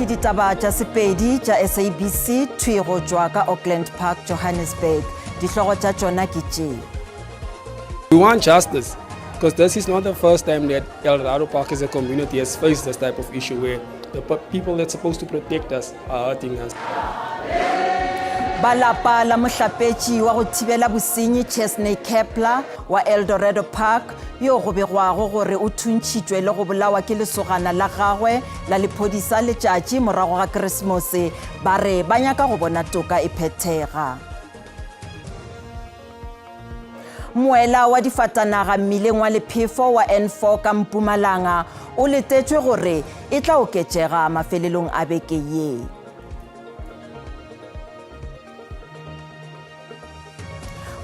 ditaba tša Sepedi tša SABC thuego tšwa ka Auckland Park, Johannesburg. Dihlogo tša tšona ke tše. We want justice, because this is not the first time that Eldorado Park as a community has faced this type of issue where the people that's supposed to protect us are hurting us. Balapa la mohlapetši wa go thibela bosenyi Chesney Kepler wa Eldorado Park yo go begwago gore o thuntšitšwe le go bolawa ke lesogana la gagwe la lephodisa letšatši morago ga Keresemose ba re ba nyaka go bona toka e phethega. Moela wa difatanaga mmileng wa lephefo wa N4 ka Mpumalanga o letetšwe gore e tla oketšega mafelelong a beke ye.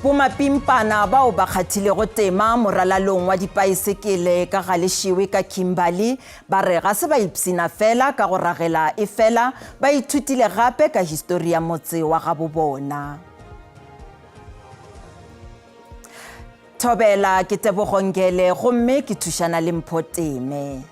Bomapimpana bao ba kgathilego tema moralalong wa dipaesekele ka Galeshiwe ka Kimberley ba re ga se ba ipsina fela ka go ragela e fela ba ithutile gape ka histori ya motse wa ga bobona. Thobela ke Tebogongele gomme ke thušana le Mphoteme.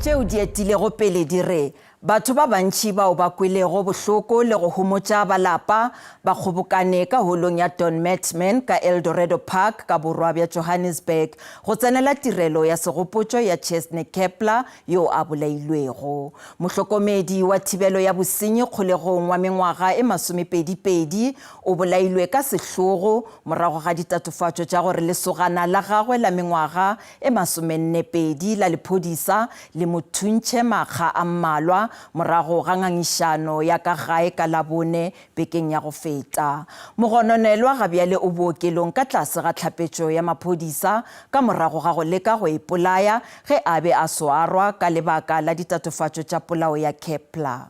Tšeo di etilego pele di re batho ba bantši bao ba kwelego bohloko le go homotša balapa ba kgobokane ka holong ya Don Metman ka Eldorado Park ka borwa bja Johannesburg go tsenela tirelo ya segopotšo ya Chesney Kepler yo a bolailwego. Mohlokomedi wa thibelo ya bosenyi kgolegong wa mengwaga e 22 o bolailwe ka sehlogo morago ga ditatofatšo tša gore lesogana la gagwe la mengwaga e 42 la lephodisa le mothuntšhe makga a mmalwa morago ga ngangišano ya ka gae ka Labone bekeng ya go feta. Mogononelwa gabjale o bookelong ka tlase ga tlhapetšo ya maphodisa ka morago ga go leka go ipolaya ge a be a swarwa ka lebaka la ditatofatšo tša polao ya Kepler.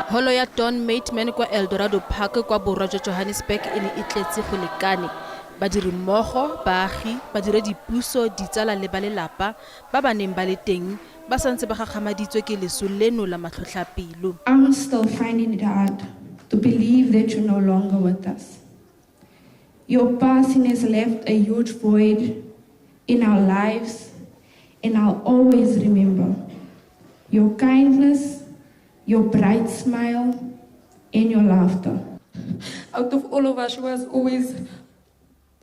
Holo ya Don Metman kwa Eldorado Park kwa borwa jwa Johannesburg e ne e tletse go lekane. Badiri mmogo, baagi, badiredipuso, ditsala le balelapa ba ba neng ba le teng ba santse ba gagamaditswe ke leso leno la matlhotlhapelo. I'm still finding it hard to believe that you're no longer with us. Your passing has left a huge void in our lives, and I'll always remember your kindness, your bright smile, and your laughter. Out of all of us, she was always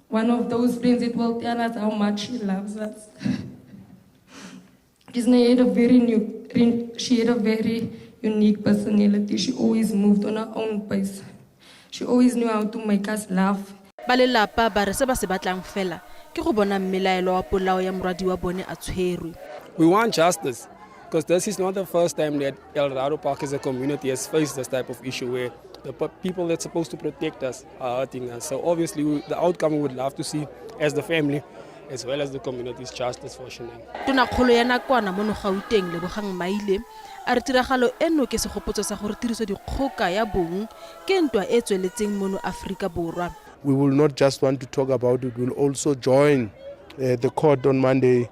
one of those friends that will tell us how much she loves us. She had a very unique personality. She always moved on her own pace. She always knew how to make us laugh. Balelapa ba re se ba se batlang fela ke go bona mmelaelo wa polao ya moradi wa bone a tshwerwe. We want justice, because this is not the first time that Eldorado Park as a community has faced this type of issue where the people that's supposed to protect us are hurting us. So obviously the outcome we would love to see as the family as well as the community's justice for Shanang. Tonakgolo ya nakwana mo Gauteng Lebogang Maile a re tiragalo eno ke segopotso sa gore tiriso dikgoka ya bong ke ntwa e tsweletseng mono Afrika Borwa. We will not just want to talk about it, we will also join the court on Monday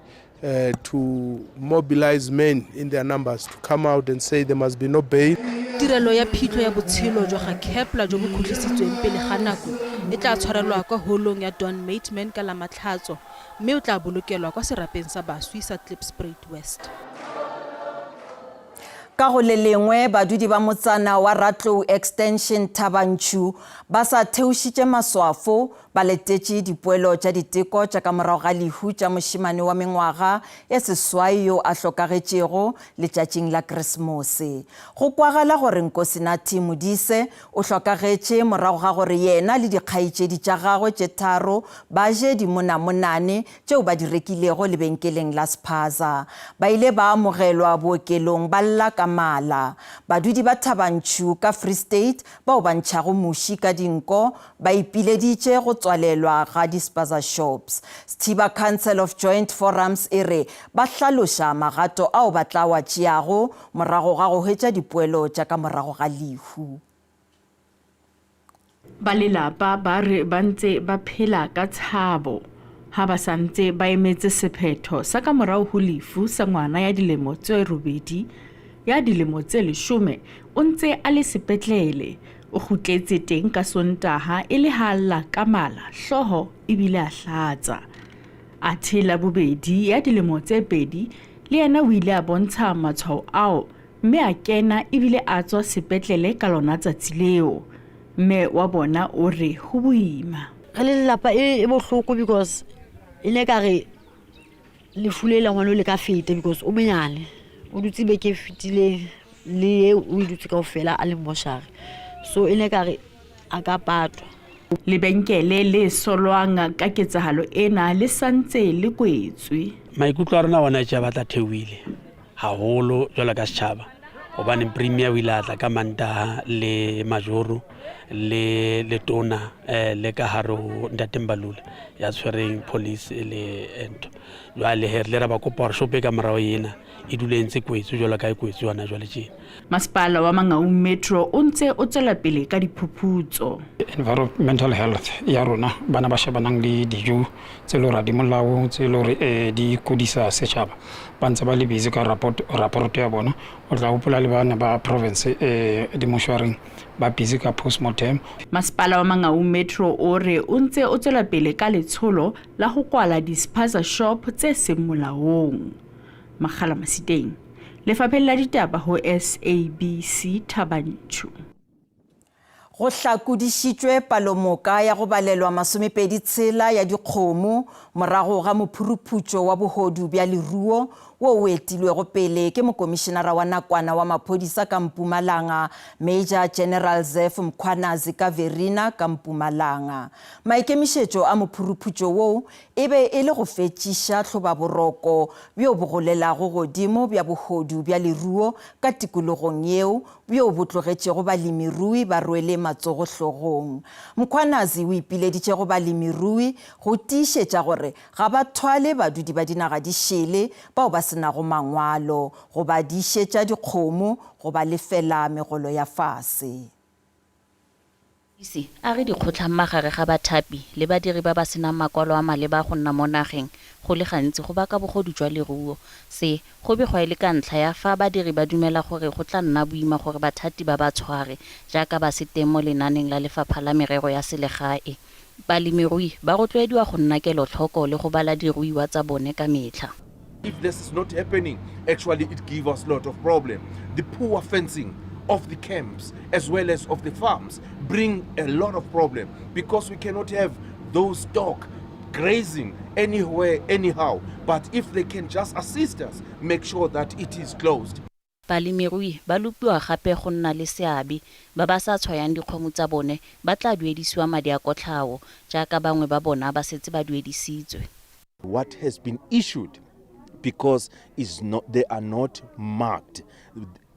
to mobilize men in their numbers to come out and say there must be no bail. Tirelo ya phitlho ya botshelo jwa ga Kepler jo bo khutlisitsweng pele ga nako e tla tshwarelwa kwa holong ya Don Metman ka la Matlhatso mme o tla bolokelwa kwa serapeng sa baswi sa Klipspruit West. Ka go le lengwe badudi ba motsana wa Ratlou Extension Thabantšhu ba sa theošitše maswafo ba letetše dipoelo tša diteko tša ka morago ga lehu tša mošimane wa mengwaga ya seswai yo a hlokagetšego letšatšing la Keresemose. Go kwagala gore Nkosinathi Modise o hlokagetše morago ga gore yena le dikgaetšedi tša gagwe tše tharo ba je dimonamonane tšeo ba di rekilego lebenkeleng la Spaza. Ba ile ba amogelwa bookelong ba lla ka mala. Badudi ba Thabantšhu ka Free State bao ba ntšhago muši ka dinko ba ipileditše go tswalelwa ga di-spaza shops. Stiba Council of Joint Forums e re ba hlaloša magato ao ba tla wa tšeago morago ga go hwetša dipoelo tša ka morago ga lehu. Balelapa ba re ba ntse ba phela ka tshabo ha ba santse ba emetse sephetho sa ka morago ho lefu sa ngwana ya dilemo tse 8 ya dilemo tse 10 o ntse a le sepetlele O kgutletse teng ka Sontaha e le ha lla ka mala hloho ebile a hlatsa. Athe Labobedi ya dilemo tse 2 le yena o ile a bontsha matshwao ao mme a kena ebile a tswa sepetlele ka lona tsatsi leo. Mme wa bona o re ho boima. Re le lelapa e bohloko because e ne ka re le fulela ngwana le ka fete because o menyane o dutse beke fitile le o dutse ka ofela a le moshare, so e ne ka re a ka patwa. Lebenkele le solwang ka ketsahalo ena le santse le kwetswe. Maikutlo a rona ona tja batla thewile haholo jwalo ka setjhaba hobane premier o ile a tla ka Mantaha le Majoro le tona le ka hare ho Ntate Mbalula ya tshwereng police le ento jwale he re ba kopa re shope ka morao ena e dule ntse kwetswe jwalo ka kwetswe hona jwale tjena. Masepala wa Mangaung Metro o ntse o tswela pele ka diphuputso. Environmental health ya rona bana ba shebanang le dijo tse lo ra di molao tse lo re di kodisa setjhaba ba ntse ba le busy ka report ya bona. O tla hopola le bana ba province di moshwaring ba busy ka postmortem. Masepala wa Mangaung Metro o re o ntse o tswela pele ka letsholo la ho kwala dispaza shop tse seng molaong. Makgala Masiteng, Lefapheng la ditaba ho SABC Thabanchu. Go hlakodišitšwe palomoka ya go balelwa 26 ya dikgomo morago ga mophuruputšo wa bohodu bja leruo wo o etilwego pele ke mokomišenara wa nakwana wa maphodisa ka Mpumalanga Major General Zef Mkhwanazi ka Verina ka Mpumalanga. Maikemišetšo a mophuruputšo wo e be e le go fetšiša tlhobaboroko bjo bo golelago godimo bja bohodu bja leruo ka tikologong yeo bjo bo tlogetšego balemirui ba rwele matsogo hlogong. Mkhwanazi o ipileditše go balemirui go tiišetša gore ga ba thwale badudi ba dinaga di šele bao ba senago mangwalo go ba dišetša dikgomo go ba lefela megolo ya fase. A re dikgotlang magare ga bathapi le badiri ba ba senang makwalo a maleba go nna mo nageng go le gantsi go baka bogodu jwa leruo. Se go begwa e le ka ntlha ya fa badiri ba dumela gore go tla nna boima gore bathati ba ba tshware jaaka ba se teng mo lenaneng la Lefapha la Merero ya Selegae. Balemirui ba rotloediwa go nna kelotlhoko le go bala diruiwa tsa bone ka metlha. If this is not happening, actually it gives us a lot of problem. The poor fencing of the camps as well as of the farms bring a lot of problem because we cannot have those stock grazing anywhere, anyhow. But if they can just assist us, make sure that it is closed. Balemirui ba lupiwa gape go nna le seabe ba ba sa tshwayang dikgomo tsa bone ba tla duedisiwa madi a kotlhao jaaka bangwe ba bona ba setse ba duedisitswe. What has been issued because they are not marked.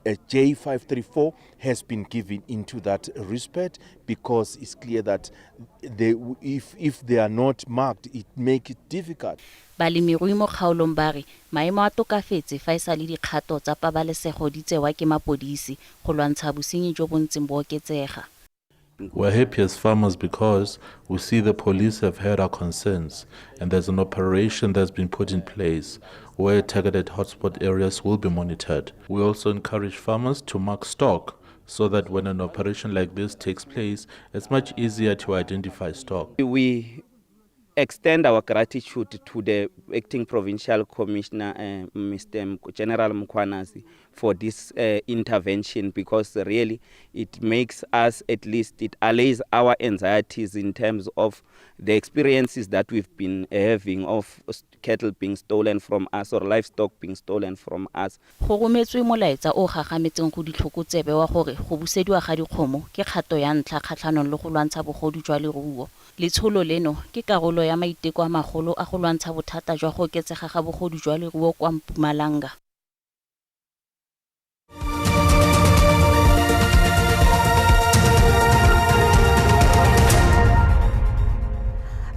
A J534 has been given into that respect because it's clear that if they are not marked, it makes it difficult. Balemirui mo kgaolong ba re maemo a tokafetse fa e sa le dikgato tsa pabalesego di tsewa ke mapodisi go lwantsha bosenyi jo bo ntseng bo oketsega. We're happy as farmers because we see the police have heard our concerns and there's an operation that's been put in place where targeted hotspot areas will be monitored. We also encourage farmers to mark stock so that when an operation like this takes place, it's much easier to identify stock. We extend our gratitude to the acting provincial commissioner, Mr. General Mkhwanazi, for this intervention because really it makes us, at least it allays our anxieties in terms of the experiences that we've been having of cattle being stolen from us or livestock being stolen from us. Go rometswe molaetsa o gagametseng go ditlhokotsebe wa gore go busediwa ga dikgomo ke kgato ya ntlha kgatlhanong le go lwantsha bogodu jwa leruo. Letsholo leno ke karolo ya maiteko a magolo a go lwantsha bothata jwa go oketsega ga bogodu jwa leruo kwa Mpumalanga.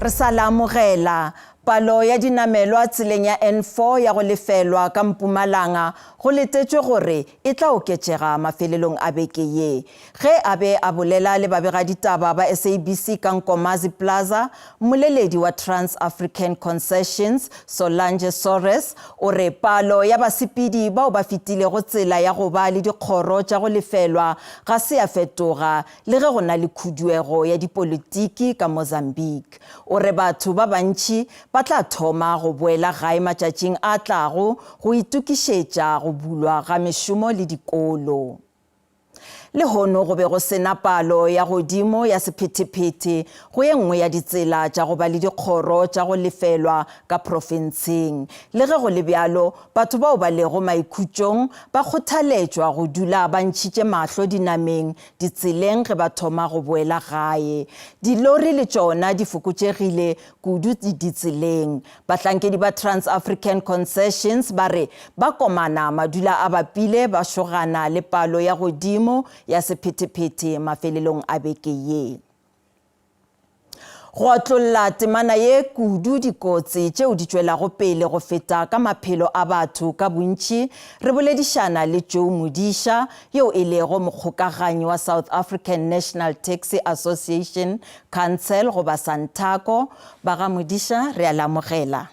Re sa la amogela Palo ya dinamelwa tseleng ya N4 ya go lefelwa ka Mpumalanga go letetšwe gore e tla oketšega mafelelong a beke ye. Ge a be a bolela le babegaditaba ba SABC ka Nkomazi Plaza, moleledi wa Trans-African Concessions Solange Sores o re palo ya basepedi bao ba fetile go tsela ya go ba le dikgoro tša go lefelwa ga se ya fetoga le ge go na le khuduego ya dipolitiki ka Mozambique. O re batho ba bantši ba tla thoma go boela gae matšatšing a tlago go itukišetša go bulwa ga mešomo le dikolo. Le hono go be go sena palo ya godimo ya sephetephete go ye nngwe ya ditsela tša go ba le dikgoro tša go lefelwa ka profenseng. Le ge go le bjalo, batho bao ba lego maikhutšong ba kgothaletšwa go dula ba ntšhitše mahlo dinameng ditseleng ge ba thoma go boela gae. Dilori le tšona di fokotšegile kudu ditseleng. Bahlankedi ba Trans-African Concessions ba re ba komana madula a bapile ba šogana le palo ya godimo ya sephetephete mafelelong a beke ye. Go atlolla temana ye kudu dikotsi tšeo di tšwelago pele go feta ka maphelo a batho ka bontši, re boledišana le Joe Modisha yeo e lego mokgokaganyi wa South African National Taxi Association Council goba Santaco. Ba ga Modisha re a lamogela.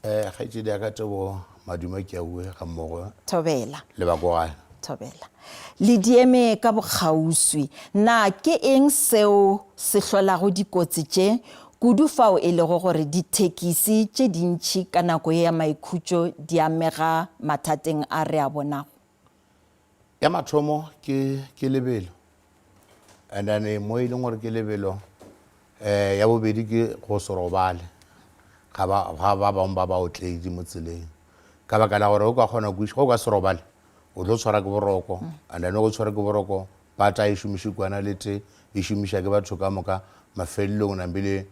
Kgaitsedi ya ka tebo madume ke a bue ga mmogo Thobela. le ba go Thobela. Le dieme ka bokgauswi na ke eng seo se hlolago dikotsi tše kudu fao e lego gore dithekisi tše dintšhi ka nako ya maikhutšo di amega mathateng a re a bonago? ya mathomo ke lebelo and then mo e leng gore ke lebelo ya bobedi ke go se robale ga ba bangwe ba otledi mo tseleng ka baka la gore o ka kgona go ka se robale o tlo tshwara ke boroko and then go tshwara ke boroko ba ta e šomiše kwana lete e šomiša ke batho ka moka mafelelong nambile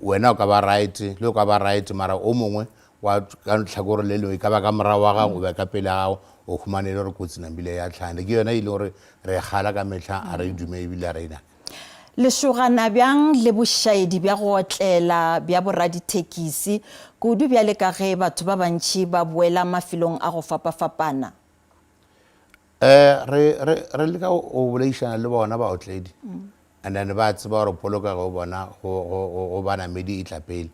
wena o ka ba right le o ka ba right mara o mongwe wa ka ntlhakore le lengwe ka ba ka morago wa gago o be ka pele gago o humanele gore kotsi nambile ya tlhane ke yona e le gore re gala ka metlha a re dume ebile a re ina le šogana bjang le bošaedi bja go otlela bja boradithekisi kudu bjale ka ge batho ba bantši ba boela mafelong a go fapafapana? re le ka o boleišana le bona ba otledi and then ba tseba gore poloka go bona go banamedi e tla pele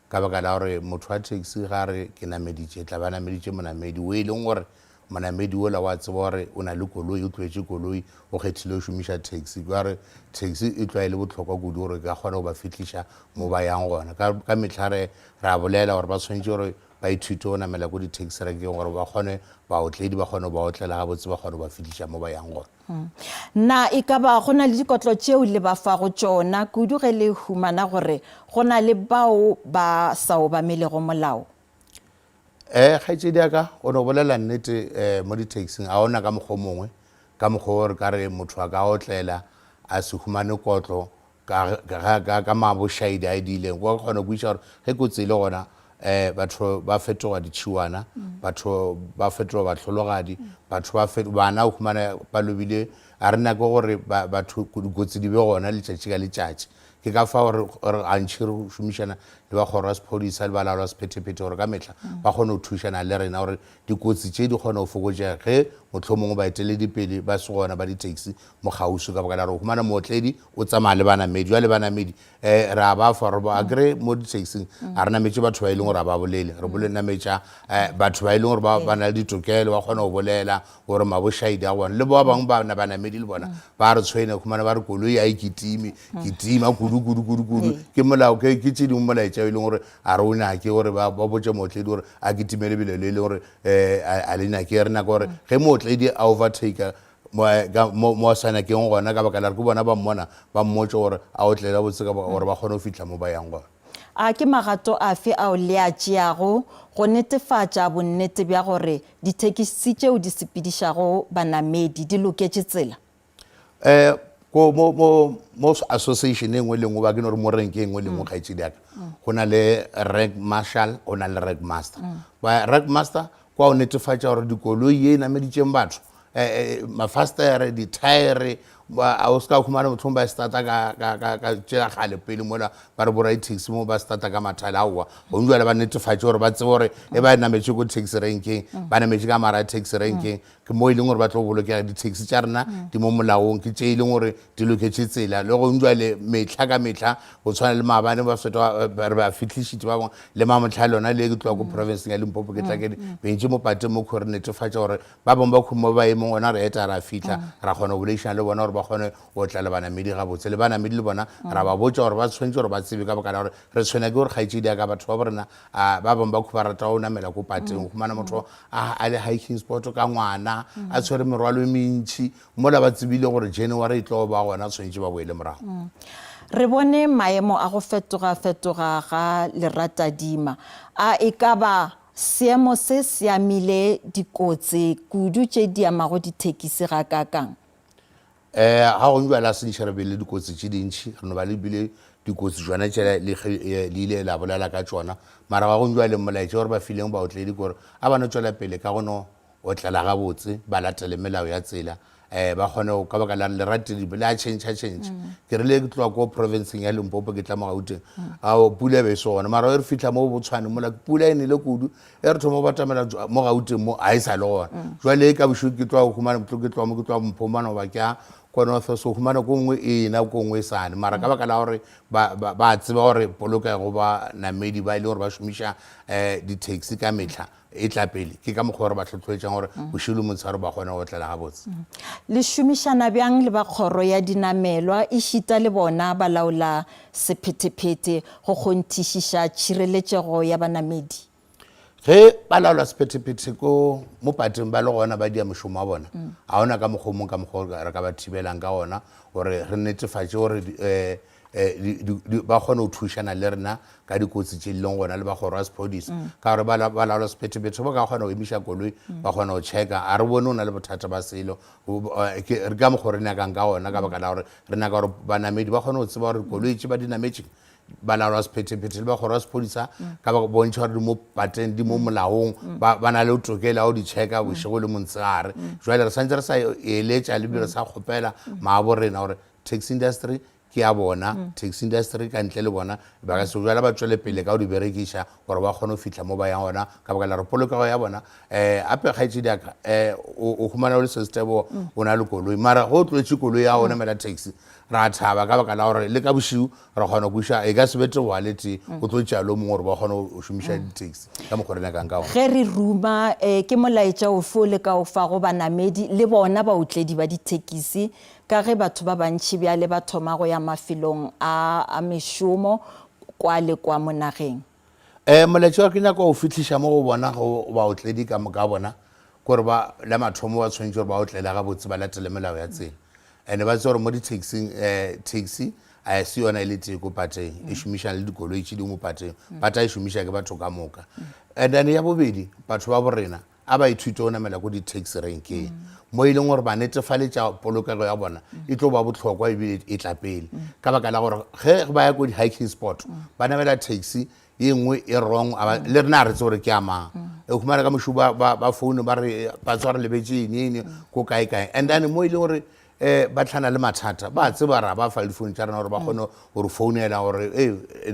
ka baka la gore motho wa taxi ga re ke nameditše tla ba nameditše monamedi o e leng gore monamedi ola wa tseba gore o na le koloi o tlwetse koloi o kgethile o šomiša taxi ka gore taxi e tlwa e le botlhokwa kudu gore ka kgona go ba fitlhiša mo ba yang gona ka metlha re a bolela gore ba tshwanetse gore ba ithute go namela ko di-taxi renkeng gore ba kgone baotledi ba kgone ba otlela ga botse ba kgone ba fitlhiša mo ba yang gona na e ka ba go na le dikotlo tšeo le ba fa go tšona kudu ge le humana gore go na le bao ba sa obamelego molao? kgaitsedi yaka o ne o bolela nnete mo di-taxing a ona ka mokgwa mongwe ka mokgwa gore ka re motho a ka otlela a se humane kotlo ka mabošaedi a e diileng go kgona go iša gore ge kotsi e le gona batho ba fetoga ditšhiwana batho ba fetoga bahlologadi batho bana o humana ba lobile a re nako gore batho dikotsi di be gona letšatši ka letšatši ke ka fa gore a ntšhi re šomišana le ba kgoro wa sephodisa le balaolwa sephetephete gore ka metlha ba kgone go thušana le rena gore dikotsi tše di kgone go fokotšega ge mohlomongwe baeteledipele ba se gona ba di-taxi mo kgausi ka baka la re humana mootledi o tsamaya le banamedi wa le banamedi re a ba fa gore a kry mo di-taxing a re nametše batho ba e leng gore a ba bolele re bole nametša batho ba e leng gore ba na le ditokelo ba kgona go bolela gore mabošaedi a bona le ba bangwe banamedi le bona ba re tshwene humana ba re koloi a e ketima kudu ke molao ke tše dingwe molaetša e leng gore a re o nake gore ba botse mootledi gore a ketimele bile le gore a le nake re naka gore ge mootledi a overtaker mo sanakeng gona ka baka la re ke bona ba mmona ba mmotse gore a otlela botse gore ba kgone go fitlha mo ba yang gona. A ke magato afe ao le a tšeago go netefatša bonnete bja gore dithekisi tšeo di sepedišago banamedi di loketše tsela? Mo association e nngwe le nngwe ba ke no re mo renke e nngwe le nngwe kgaitsedi yaka go na le rank marshal go na le rank master rank master kwa o netefatša gore dikoloi e nameditšeng batho mafastere dithaere a o ska khumana motho ba starta ka tshela gale pele mola ba re borai taxi mo ba starta ka mathala awa go njwala ba netefatse gore ba tsebe gore e ba nametse go taxi ranking ba nametse ka mara taxi ranking ke mo ile gore ba tlo bolokega di taxi tsa rena di mo molaong ke tse ile gore di loketse tsela le go njwale metlha ka metlha go tshwana le maabane ba fetwa ba fitlhishitse ba le mamotlha lona le ke tloa go province ya Limpopo ke tla ke bentse mo pateng mo gore netefatse gore ba bomba khumo ba e mongwe ona re eta ra fitla ra khona go leishana le bona gore ba khone o tla le bana medi ga botse le bana medi le bona ra ba botsa gore ba tshwentse gore ba tsebe ka baka la gore re tshwena ke gore khaitshedi ka batho ba borena ba bomba khuba rata o namela go pateng go mana motho a le hiking spot ka ngwana a tshwere merwalo e mentsi mola ba tsebile gore January tlo ba gona tshwentse ba boele morago re bone maemo a go fetoga ga lerata dima a e ka ba seemo se siamile dikotsi kudu tse di amago dithekisi ga kakang ha go njwala se nsherebele dikotsi tse dintsi re no ba le bile dikotsi jwana tse le ile la bolela ka tsona mara ga go njwale molaetse gore ba fileng ba otledi gore a bana tswela pele ka gono o tlela ga botse ba latele melao ya tsela ba khone o ka baka la lerate di bela change ke re le ke tloa go province ya Limpopo ke tla mo gauteng a o pula be sona mara re fitla mo Botswana mola pula ene le kudu e re thomo batamela mo gauteng mo a isa le gona jwale ka bushu ke tloa go khumana motho ke tloa mo ke tloa Mpomana ba kya kono so khumana go ngwe ena go ngwe sane mara ka baka la gore ba tseba gore poloka go ba namedi ba ile gore ba shumisha di taxi ka metlha e tla pele ke ka mogore ba tlhotlhoetsang gore go shilo montshwaro ba gona go tlela ga botse le shumishana bjang le ba kgoro ya dinamelwa e shita le bona ba laola sephetephete go kgonthišiša tšhireletšego ya banamedi ge ba laola sephetephete ko mo pateng ba le gona ba dia mošomo wa bona a ona ka mogomong ka mogore re ka ba thibelang ka gona gore re netefatse gore ba kgone go thušana le rena ka dikotsi tse leng gona le ba go rwa sepodisi ka gore ba laola sephetephete ba ka kgona go emiša koloi ba kgona go checka a re bone o na le bothata ba selo re ka mokgwa re nyakang ka gona ka baka la gore re nyaka gore banamedi ba kgone go tseba gore koloi tse ba di nametseng ba laola sephetephete le ba go rwa sepodisa ka ba bontšha gore di mo pateng di mo molaong ba na le tokela o di checka bošego le montshegare jwale re santse re sa eletša le bile re sa kgopela maabo rena gore taxi industry ke a bona taxi industry ka ntle le bona ba ka se jwala ba tswele pele ka o di berekiša gore ba kgone go fitla mo ba yang gona ka baka la re polokego ya bona ape kgaetsedi aka o humana o le sestebo o na le koloi mara go tlwetse koloi ya go namela taxi ra thaba ka baka la gore le ka bosiu re kgona go buša e ka sebete go alete o tlo tšalo mongwe gore ba kgone go šomiša di-taxi ka mokgwa re nyakang ka gona ge re ruma ke molaetša ofe o le ka o fa go banamedi le bona baotledi ba dithekisi ka ge batho ba bantšhi bjale ba thoma go ya mafelong a mešomo kwa le kwa mo nageng molaetša wa ke nyaka go fitlhiša mo go bona go baotledi ka bona gore ba le mathomo ba tshwanetse gore ba otlela ga botse ba latele melao ya tsela and ba tse gore mo di-taxi a se yona e le teko pateng e šomišana le dikoloi tše di mo pateng pata e šomiša ke batho ka moka and then ya bobedi batho ba borena a ba ithute o namela ko di-taxi rankeng mo e leng gore ba netefaletša polokego ya bona e tlo ba botlhokwa ebile e tla pele ka baka la gore ge ba ya ko di-hiking spot ba namela taxi e nngwe e wrong le rena a re tse gore ke amang e humana ka mošu ba founu ba re ba tswa re lebetse ene ko kae and then mo e leng gore ba tlhana le mathata ba tseba ra ba fa difounu tša rena gore ba kgone gore founela gore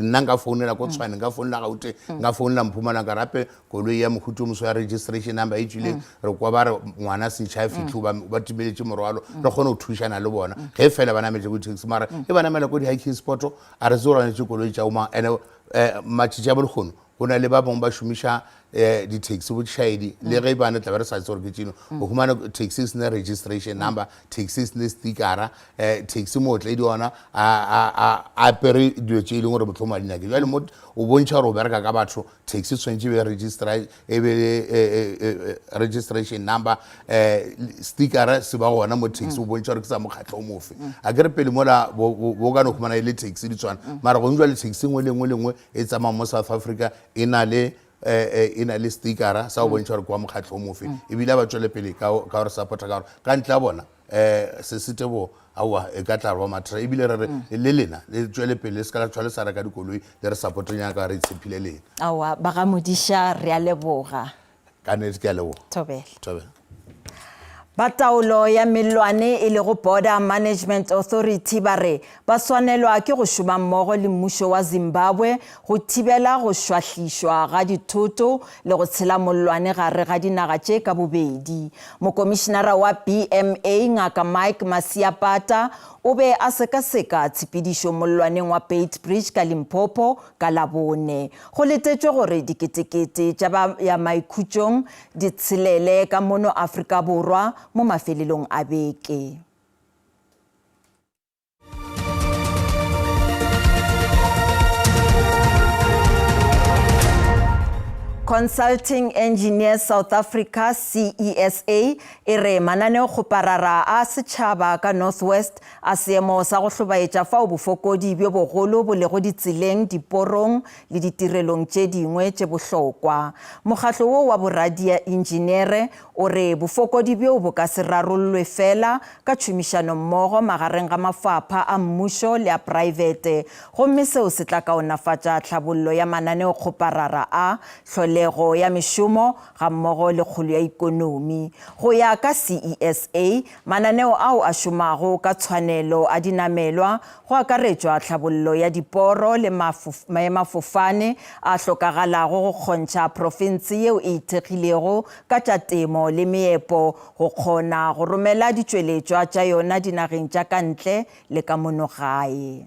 nna nka founela ko tshwane nka founela gaute nka founela Mphumana ka rape koloi ya mohuto moso ya registration number e tswileng re kwa ba re ngwana sentšha fitlho ba timeletše morwalo re kgone go thušana le bona ge fela ba nametse ko taxi mara e ba namela ko di-hiking spot a re tse goranetse koloi tša oma and matšhitši a bolekgono go na le ba bongwe ba šomiša di-taxi botšhaedi le ge bane tla ba re sa tse gore ke tseno o humana taxi se ne registration number taxi se ne stickera taxi mootledi ona a apere dilo tše e leng gore motlhomo a dinake jale mo o bontšha gore o bereka ka batho taxi tshwanetse e be registration number stickera se ba gona mo taxi o bontšha gore ke sa mokgatlho o mofe a kere pele mola bo ka no humana e le taxi di tswana mara go ntšwa le taxi ngwe le ngwe e tsamaya mo South Africa e na le stickera sa o bontšha gore kwa mokgatlho o mofe ebile ba tswele pele ka gore supporta ka gore ka ntle a bona se setebo aowa e ka tla re wa mathata ebile re re le lena le tswele pele le se ka la tshwa le sa reka dikoloi le re supporteng ka re itshepile lena aowa ba ga Modiša re a leboga ka nnete ke a leboga Thobela Bataolo ya melwane e le go Border Management Authority ba re ba swanelwa ke go šoma mmogo le mmušo wa Zimbabwe go thibela go šwahlišwa ga dithoto le go tshela molwane gare ga dinaga tše ka bobedi. Mokomišenara wa BMA ngaka Mike Masiapata o be a sekaseka tshepedišo molwaneng wa Beitbridge ka Limpopo ka Labone. Go letetšwe gore diketekete tša ba ya maikhutšong di tshelele ka mono Afrika Borwa mo mafelelong a beke. Consulting Engineers South Africa CESA e re mananeo go parara a setšhaba ka Northwest a seemo sa go hlobaetša fao bofokodi bjo bogolo bo lego ditseleng diporong le ditirelong tše dingwe tše bohlokwa. Mokgatlo wo wa boradia engineere o re bofokodi bjo bo ka se rarollwe fela ka tšhomišano mmogo magareng ga mafapha a mmušo le a private gomme seo se tla kaonafatša tlhabollo ya mananeo go parara a tlholego ya mešomo ga mmogo le kgolo ya ikonomi. Go ya ka CESA mananeo ao a šomago ka tshwanelo a dinamelwa go akaretšwa tlhabollo ya diporo le maemafofane a hlokagalago go kgontšha profense yeo e ithekgilego ka tša temo le meepo go kgona go romela ditšweletšwa tša yona dinageng tša kantle le ka mono gae.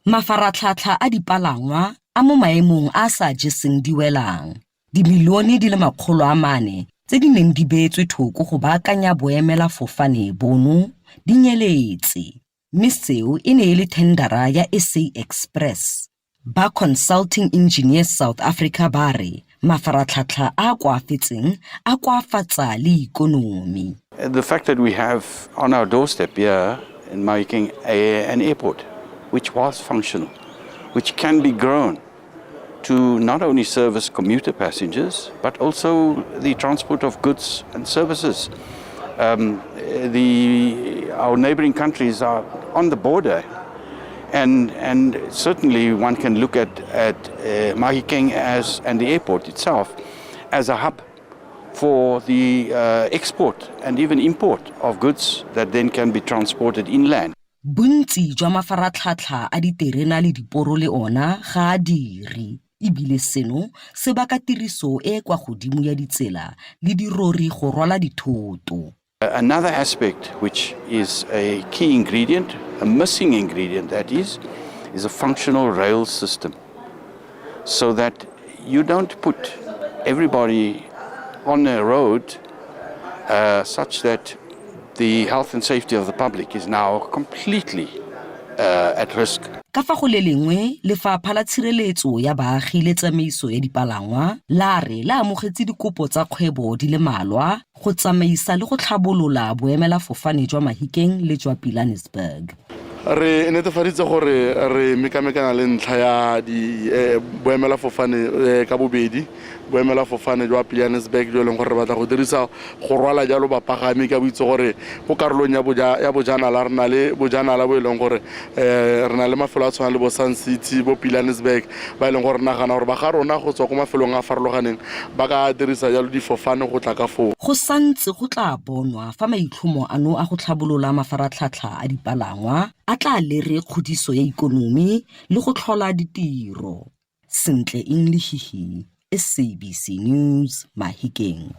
Mafaratlhatlha a dipalangwa a mo maemong a sa jeseng diwelang. Dimilione di le 400 tse di neng di beetswe thoko go baakanya boemela fofane bono di nyeletse. Mme seo e ne e le tendera ya SA Express. Ba Consulting Engineers South Africa ba re mafaratlhatlha a koafetseng a koafatsa le ikonomi. The fact that we have on our doorstep here in Mahikeng an airport which was functional, which can be grown to not only service commuter passengers, but also the transport of goods and services. Our neighboring countries are on the border, and certainly one can look at Mahikeng and the airport itself as a hub for the export and even import of goods that then can be transported inland. Bontsi jwa mafaratlhatlha a diterena le diporo le ona ga a dire. Ebile seno se baka tiriso e kwa godimo ya ditsela le dirori go rwala dithoto. Another aspect which is a key ingredient, a missing ingredient that is a functional rail system, so that you don't put everybody on a road such that the health and safety of the public is now completely at risk. Ka fa go le lengwe lefapha la tshireletso ya baagi le tsamaiso ya dipalangwa la re la amogetse dikopo tsa kgwebo di le malwa go tsamaisa le go tlhabolola boemela fofane jwa Mahikeng le jwa Pilanesberg. Re netefaditse gore re mekamekana le ntlha ya di boemela fofane ka bobedi boemela fofane jwa Pilanesberg jo leng gore re batla go dirisa go rwala jalo bapagami ka boitse gore go karolong ya bojanala re na le bojanala bo leng gore re na le mafelo a tshwana le bo Sun City bo Pilanesberg ba leng gore nagana gore ba ga rona go tswa go mafelong a farologaneng ba ka dirisa jalo difofane go tla ka fo. Go santse go tla bonwa fa maitlhomo ano a go tlhabolola mafaratlhatlha a dipalangwa a tla lere khodiso ya ikonomi le go tlhola ditiro. Sentle English, SABC News, Mahikeng.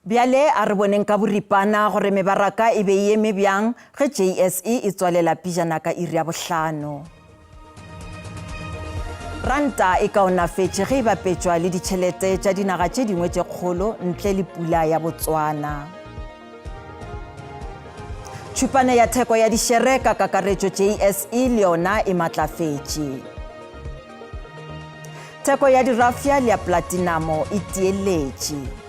Biale a re boneng ka boripana gore mebaraka e be ye mebjang ge JSE e tswalela pijana ka iri ya bohlano. Ranta e kaonafetše ge e bapetšwa le ditšhelete tša dinaga tše dingwe tše kgolo ntle le pula ya Botswana. Tšhupane ya theko ya dišere ka kakaretšo JSE le yona e matlafetše. Theko ya dirafia le ya platinamo e tieletše.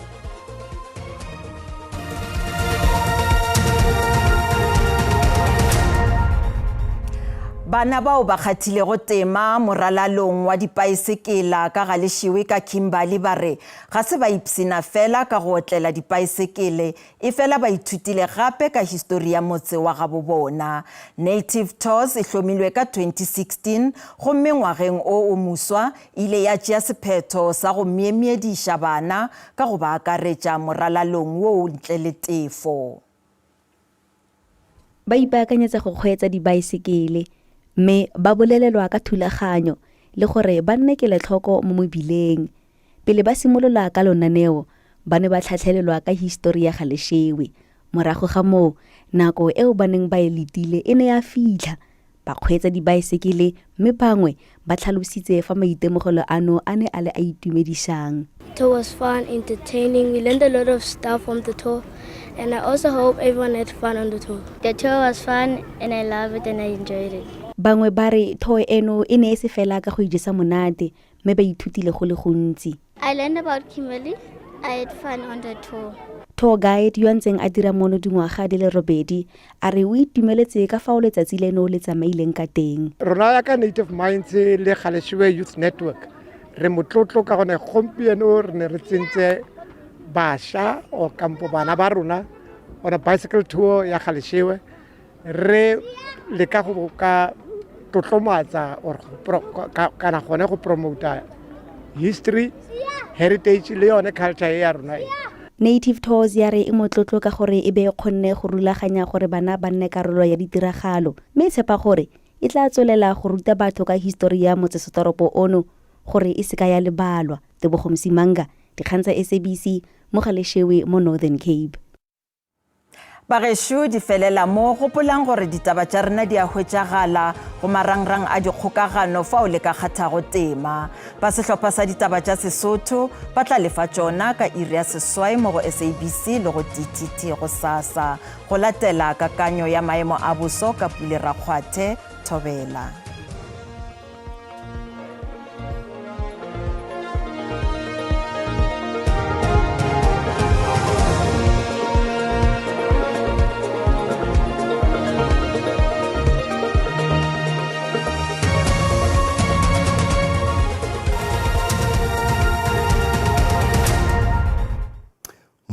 Bana bao ba kgathile go tema moralalong wa dipaesekela ka Galeshiwe ka Kimberley ba re ga se ba ipsina fela ka go otlela dipaesekele e fela ba ithutile gape ka histori ya motse wa gabo bona. Native Tours e hlomilwe ka 2016 gomme ngwageng o muswa ile ya tšea sephetho sa go miemiediša bana ka go ba akaretša moralalong wo ntle le tefo. Ba ipaakanyetsa go kgweetsa dibaesekele mme ba bolelelwa ka thulaganyo le gore ba nne keletlhoko mo mobileng. Pele ba simolola ka lonaneo ba ne ba tlhatlhelelwa ka histori ya Galeshiwe. Morago ga moo nako eo ba neng ba e letile e ne ya fitlha. Ba kgweetsa dibaesekele mme bangwe ba tlhalositse fa maitemogelo ano a ne a le a itumedisang. Tour was fun, entertaining. We learned a lot of stuff from the tour, and I also hope everyone had fun on the tour. The tour was fun, and I love it and I enjoyed it. Bangwe ba re tour eno e ne e se fela ka go ijesa monate mme ba ithutile go le gontsi. I learned about Kimberley. I had fun on the tour. Tour guide yo ntseng a dira mono dingwaga di le robedi a re o itumeletse ka fa o letsatsi leno le tsamaileng ka teng. Rona ya ka Native Minds le Galeshiwe Youth Network re motlotlo ka gone gompieno re ne re tsentse basha o kampo bana ba rona on a bicycle tour ya Galeshiwe re le ka go ka tlotlomatsa or kana gone go promota history, heritage le yone culture ya rona. Native Tours ya re e motlotlo ka gore e be kgonne go rulaganya gore bana ba nne karolo ya ditiragalo mme tshepa gore e tla tswelela go ruta batho ka histori ya motsesetoropo ono gore e se ka ya lebalwa. Tebogo Msimanga, dikgang tsa SABC mo Galeshiwe mo Northern Cape. Bagesho di felela mo gopolang gore ditaba tša rena di a hwetšagala go marangrang a dikgokagano fa o le ka kgathago tema. Ba sehlopha sa ditaba tša Sesotho ba tla lefa tšona ka iri ya seswai mo go SABC le go DTT go SASA go latela kakanyo ya maemo a boso ka Pule Rakgwathe Thobela.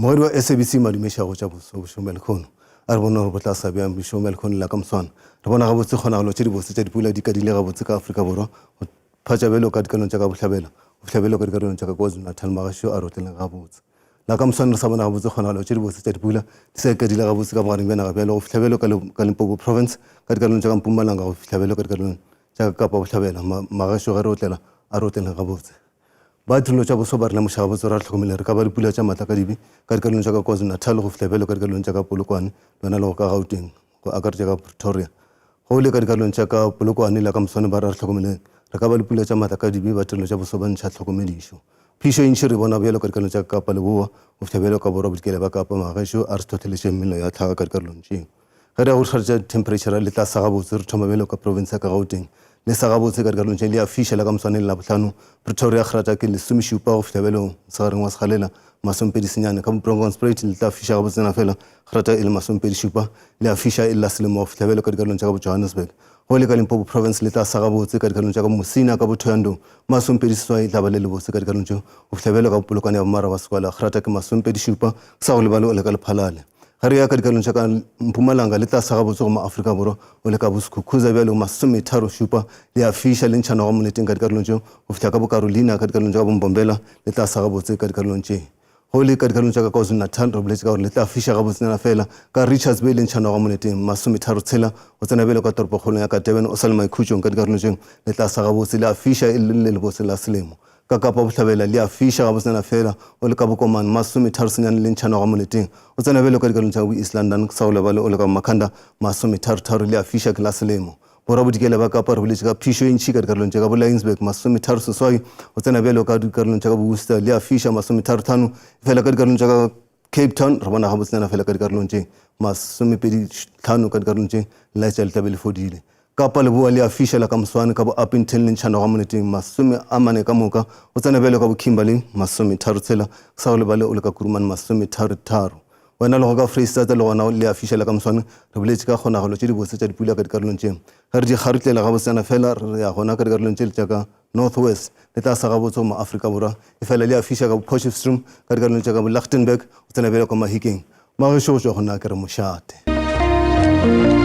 Moiro SABC madumesha go tša bošomel khono a re bona gore botla sa bjang bošomel khono la ka mswana re bona gabotse kgonagalo tše di botse tša dipula di ka dile gabotse ka Afrika Borwa go phatša belo ka dikanong tša ka bohlabelo ka dikanong tša ka KwaZulu-Natal magašo a rotleleng gabotse la ka mswana re sa bona gabotse kgonagalo tše di botse tša dipula di sa ka dile gabotse ka bogareng bja naga bjalo go fihlabelo ka Limpopo province ka dikanong tša ka Mpumalanga go fihlabelo ka dikanong tša ka Kapa bohlabela magašo ge rotleleng gabotse ba tirelo tša boso ba re lemoša gabotse ra tlhokomele re ka ba dipula tša maatla ka dibe ka dikarolong tša ka KwaZulu-Natal go fihlabelo ka dikarolong tša ka Polokwane lona le go ka Gauteng go akaretša ka Pretoria go le ka dikarolong tša ka Polokwane la ka moswane ba re tlhokomeleng re ka ba dipula tša maatla ka dibe ba tirelo tša boso ba ntšha tlhokomedišo phišo e ntši re bona bjalo ka dikarolong tša ka Kapa Leboa go fihlabelo ka Borwa Bodikela ba Kapa Magašo Aristotle le mmelo ya tlhaga ka dikarolong tšeo ge re go tšhatša temperature le tla sa gabotse re thoma bjalo ka province ya ka Gauteng le sa gabotse ka dikarolong tše le a fiša la ka moswane le la bohlano Pretoria kgerata ke lesomešupa go fihlabelong segareng wa segalela masompedisenyane ka Bronkhortspruit le tla fiša gabotsena fela kgerata e le masompedišupa le a fiša e le la selemo go fihlabelo ka dikarolong tša ka Johannesburg go le ka Limpopo province le tla sa gabotse ka dikarolong tša ka Mosina ka Thohoyandou masompediseswai tla ba le lebotse ka dikarolong tšeo go fihlabelo ka Polokwane ya bomara wa sekwala kgerata ke masompedišupa sa go lebale o le ka Lephalale gare ya ka dikarolong tša ka Mpumalanga le tla sa gabotse go maAfrika Borwa o le ka Bosekhukhuzwa bjalo masometharo-šupa le a fiša le ntšhana go moneteng ka dikarolong tšeo go fihla ka Bokarolina ka dikarolong tša ka Bombombela le tla sa gabotse ka dikarolong tše go le ka dikarolong tša ka KwaZulu-Natal re boletše ka gore le tla fiša gabotsena fela ka Richards Bay le ntšhana go moneteng masometharo-tshela go tsena bjalo ka toropokgolong ya ka Durban o sa le Maikhutšong ka dikarolong tšeng le tla sa gabotse le a fiša e le lebotse la selemo ka Kapa bohlabela le a fiša gabotsena fela o le ka Bokomane masometharo-senyane le ntšhana go moneteng o tsena bjalo ka dikarolong tša ka East London sa go lebale o le ka Makhanda masometharo-tharo le a fiša ke la selemo Borwa Bodikela ba Kapa re boletše ka phišo e ntšhi ka dikarolong tša ka Lyonsburg masometharo-seswai o tsena bjalo ka dikarolong tša ka Worcester le a fiša masometharo-tlhano fela ka dikarolong tša ka Cape Town re bona gabotsena fela ka dikarolong tše masomepedi-tlhano ka dikarolong tše laetša le tlabe le fodile Kapa Leboa le a fišela ka moswane ka bo Upington le ntšhana go moneteng masome ka moka o tsena bjalo ka bo Kimberley masometharo-tshela sa go lebale o le ka Kuruman masometharo-tharo wena le go ka Freistata le gona le a fišhela ka moswane re boletse ka kgonagalo tše di botse tša dipula ka dikarolong tše ga re di kgarutlela ga botsena fela re ya gona ka dikarolong tše tša ka Northwest le tla sa ga botse mo Afrika Borwa e fela le a fiša ka Potchefstroom ka dikarolong tša ka Lichtenburg o tsena bele kwa Mahikeng magešo go tšwa gona ke re mošate